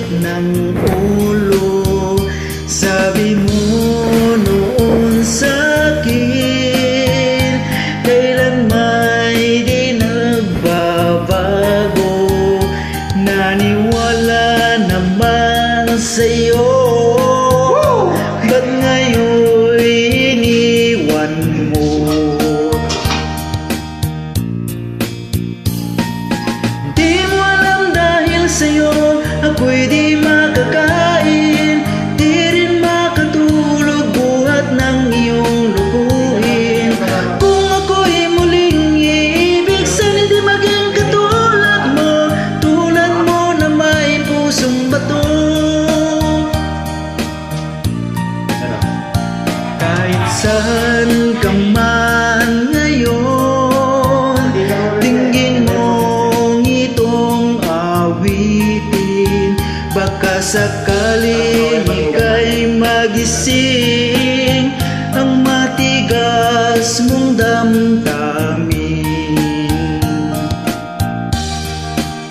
sakit ng ulo. Sabi mo noon sa'kin, kailan may di nagbabago. Naniwala naman sa'yo, ba't ngayon iniwan mo? Di mo alam dahil sa'yo ako'y di makakain, di rin makatulog buhat ng iyong lubuhin. Kung ako'y muling iibig, sana di maging katulad mo, tulad mo na may pusong bato. Kahit saan ka man ngayon, dinggin mong itong awitin. Baka sakaling ika'y magising ang matigas mong damdamin.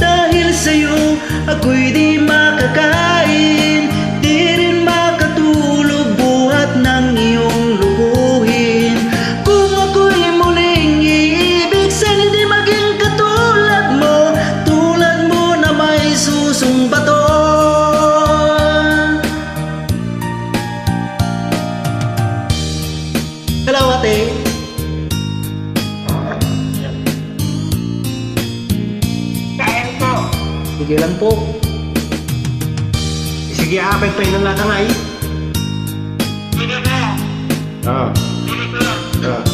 Dahil sa'yo ako'y di makakain, di rin makatulog buhat ng iyong lubuhin. Kung ako'y muling iibig, sana di maging katulad mo, tulad mo na may susong bato. Hello, ate. Kain po. Sige lang po. Sige, apay pa ilang lata nga eh. Sige na. Oo. Sige na. Oo.